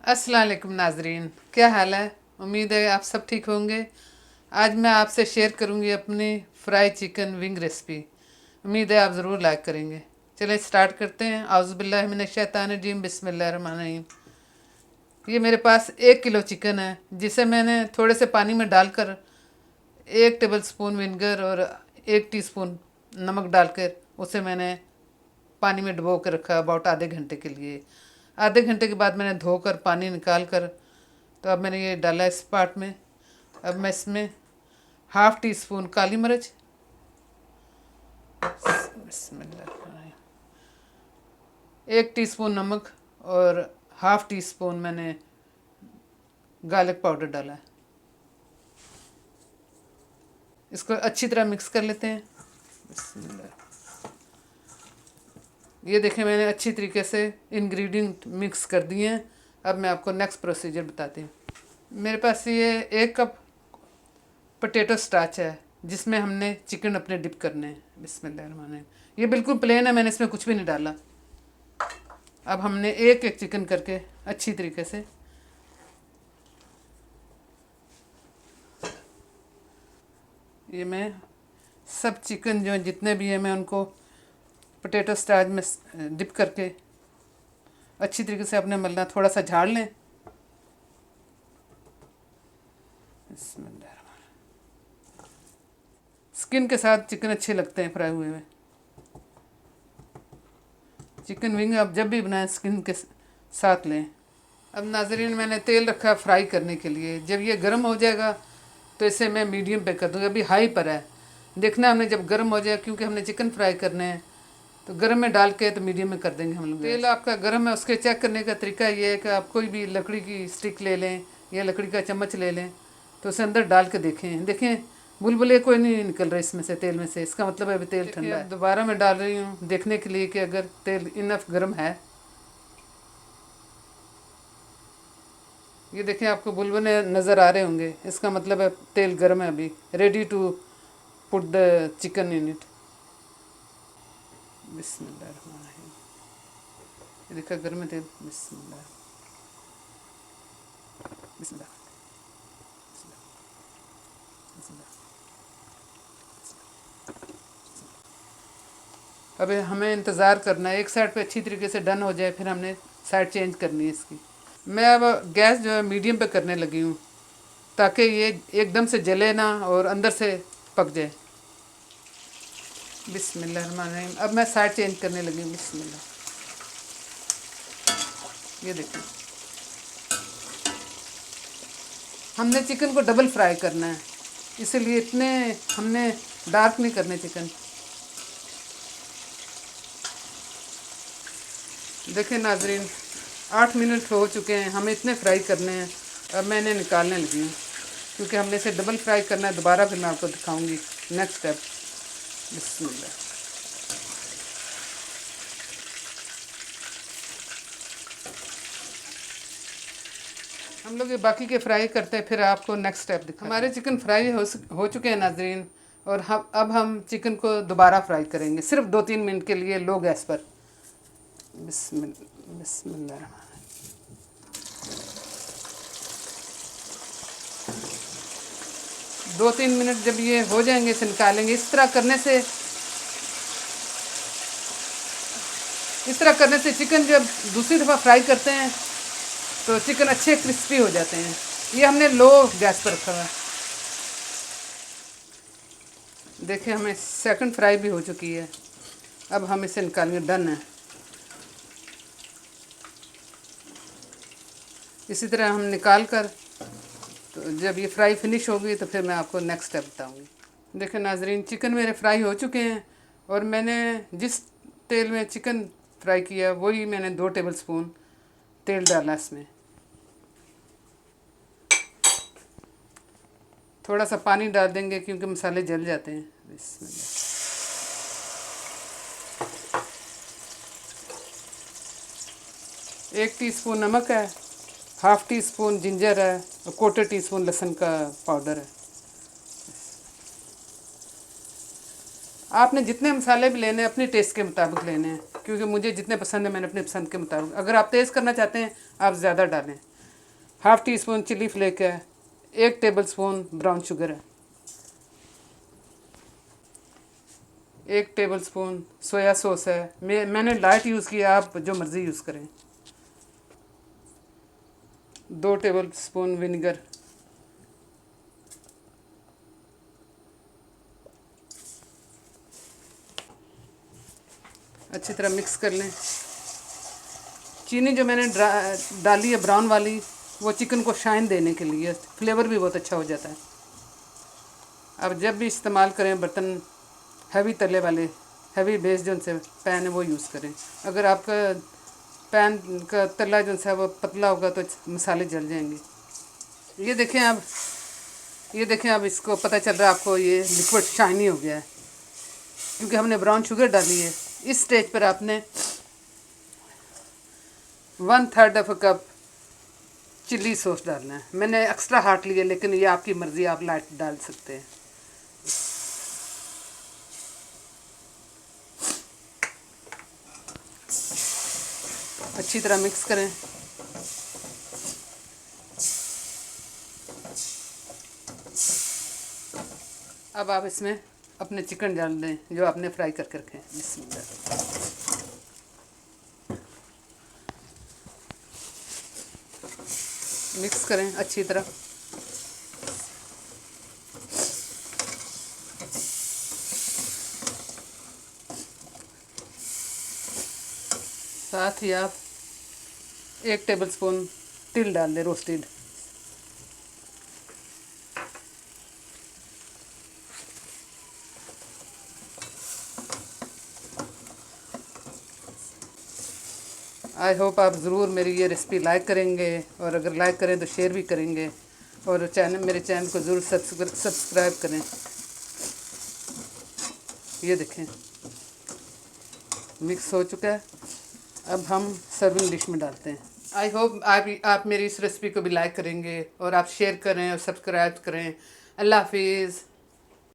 अस्सलाम वालेकुम नाजरीन, क्या हाल है। उम्मीद है आप सब ठीक होंगे। आज मैं आपसे शेयर करूंगी अपनी फ्राई चिकन विंग रेसिपी। उम्मीद है आप ज़रूर लाइक करेंगे। चलें स्टार्ट करते हैं। आउज़ुबिल्लाहि मिनश्शैतानिर्रजीम, बिस्मिल्लाहिर्रहमानिर्रहीम। ये मेरे पास 1 किलो चिकन है, जिसे मैंने थोड़े से पानी में डालकर 1 टेबल स्पून विनेगर और 1 टीस्पून नमक डालकर उसे मैंने पानी में डुबो कर रखा अबाउट आधे घंटे के लिए। आधे घंटे के बाद मैंने धोकर पानी निकाल कर तो अब मैंने ये डाला इस पार्ट में। अब मैं इसमें 1/2 टीस्पून काली मिर्च, बिस्मिल्लाह, 1 टीस्पून नमक और 1/2 टीस्पून मैंने गार्लिक पाउडर डाला है। इसको अच्छी तरह मिक्स कर लेते हैं। बिस्मिल्लाह। ये देखें, मैंने अच्छी तरीके से इंग्रेडिएंट मिक्स कर दिए हैं। अब मैं आपको नेक्स्ट प्रोसीजर बताती हूँ। मेरे पास ये 1 कप पोटैटो स्टार्च है, जिसमें हमने चिकन अपने डिप करने हैं। बिस्मिल्लाह। ये बिल्कुल प्लेन है, मैंने इसमें कुछ भी नहीं डाला। अब हमने एक एक चिकन करके अच्छी तरीके से ये मैं सब चिकन जो जितने भी हैं मैं उनको पोटैटो स्टार्च में डिप करके अच्छी तरीके से अपने मलना, थोड़ा सा झाड़ लें। स्किन के साथ चिकन अच्छे लगते हैं फ्राई हुए में। चिकन विंग आप जब भी बनाएं स्किन के साथ लें। अब नाजरीन, मैंने तेल रखा फ्राई करने के लिए। जब ये गर्म हो जाएगा तो इसे मैं मीडियम पे कर दूँगी। अभी हाई पर है, देखना हमने जब गर्म हो जाए, क्योंकि हमने चिकन फ्राई करने हैं तो गर्म में डाल के तो मीडियम में कर देंगे हम लोग। तेल आपका गर्म है, उसके चेक करने का तरीका ये है कि आप कोई भी लकड़ी की स्टिक ले लें या लकड़ी का चम्मच ले लें तो उसे अंदर डाल के देखें बुलबुले कोई नहीं निकल रहे इसमें से, तेल में से, इसका मतलब है अभी तेल ठंडा है। दोबारा मैं डाल रही हूँ देखने के लिए कि अगर तेल इनफ गर्म है। ये देखें, आपको बुलबुले नज़र आ रहे होंगे, इसका मतलब है तेल गर्म है, अभी ready to put the chicken in it. बिस्मिल्लाह। ये देखा गर्म है तेल। बिस्मिल्लाह बिस्मिल्लाह बिस्मिल्लाह। अब हमें इंतज़ार करना है, एक साइड पे अच्छी तरीके से डन हो जाए, फिर हमने साइड चेंज करनी है इसकी। मैं अब गैस जो है मीडियम पे करने लगी हूँ, ताकि ये एकदम से जले ना और अंदर से पक जाए। बिस्मिल्लाहिर्रहमानिर्रहीम। अब मैं साइड चेंज करने लगी हूँ। बिस्मिल्लाह। ये देखिए, हमने चिकन को डबल फ्राई करना है, इसीलिए इतने हमने डार्क नहीं करने चिकन। देखें नाजरीन, 8 मिनट हो चुके हैं, हमें इतने फ्राई करने हैं। अब मैं इन्हें निकालने लगी हूँ, क्योंकि हमने इसे डबल फ्राई करना है। दोबारा फिर मैं आपको दिखाऊंगी नेक्स्ट स्टेप। बिस्मिल्लाह। हम लोग ये बाकी के फ्राई करते हैं, फिर आपको नेक्स्ट स्टेप दिखा। हमारे चिकन फ्राई हो चुके हैं नाजरीन, और अब हम चिकन को दोबारा फ्राई करेंगे, सिर्फ 2-3 मिनट के लिए लो गैस पर। बिस्मिल्लाह। 2-3 मिनट जब ये हो जाएंगे इसे निकालेंगे। इस तरह करने से चिकन जब दूसरी दफ़ा फ्राई करते हैं तो चिकन अच्छे क्रिस्पी हो जाते हैं। ये हमने लो गैस पर रखा हुआ है। देखिए, हमें सेकंड फ्राई भी हो चुकी है। अब हम इसे निकालेंगे, डन है। इसी तरह हम निकाल कर, तो जब ये फ्राई फिनिश होगी तो फिर मैं आपको नेक्स्ट स्टेप बताऊंगी। देखिए नाजरीन, चिकन मेरे फ्राई हो चुके हैं, और मैंने जिस तेल में चिकन फ्राई किया वही मैंने 2 टेबल स्पून तेल डाला इसमें। थोड़ा सा पानी डाल देंगे क्योंकि मसाले जल जाते हैं। बिस्मिल्लाह। 1 टीस्पून नमक है, 1/2 टीस्पून जिंजर है, और 1/4 टीस्पून लहसुन का पाउडर है। आपने जितने मसाले भी लेने हैं अपने टेस्ट के मुताबिक लेने हैं, क्योंकि मुझे जितने पसंद है मैंने अपने पसंद के मुताबिक। अगर आप तेज़ करना चाहते हैं आप ज़्यादा डालें, half teaspoon chilli flake है, 1 टेबल स्पून ब्राउन शुगर है, 1 टेबल स्पून सोया सॉस है। मैंने लाइट यूज़ किया, आप जो मर्ज़ी यूज़ करें। 2 टेबल स्पून विनेगर, अच्छी तरह मिक्स कर लें। चीनी जो मैंने डाली है ब्राउन वाली, वो चिकन को शाइन देने के लिए, फ्लेवर भी बहुत अच्छा हो जाता है। अब जब भी इस्तेमाल करें बर्तन हैवी तले वाले, हैवी बेस जो से पैन है वो यूज़ करें। अगर आपका पैन का तला जो है वो पतला होगा तो मसाले जल जाएंगे। ये देखें अब इसको पता चल रहा है आपको, ये लिक्विड शाइनी हो गया है क्योंकि हमने ब्राउन शुगर डाली है। इस स्टेज पर आपने 1/3 कप चिल्ली सॉस डालना है। मैंने एक्स्ट्रा हार्ट लिया, लेकिन ये आपकी मर्ज़ी, आप लाइट डाल सकते हैं। अच्छी तरह मिक्स करें। अब आप इसमें अपने चिकन डाल दें जो आपने फ्राई करके रखे हैं। बिस्मिल्लाह। मिक्स करें अच्छी तरह। साथ ही आप 1 टेबल स्पून तिल डाल दें, रोस्टेड। आई होप आप ज़रूर मेरी ये रेसिपी लाइक करेंगे, और अगर लाइक करें तो शेयर भी करेंगे, और मेरे चैनल को ज़रूर सब्सक्राइब करें। ये देखें मिक्स हो चुका है। अब हम सर्विंग डिश में डालते हैं। आई होप आप मेरी इस रेसिपी को भी लाइक करेंगे, और आप शेयर करें और सब्सक्राइब करें। अल्लाह हाफिज़।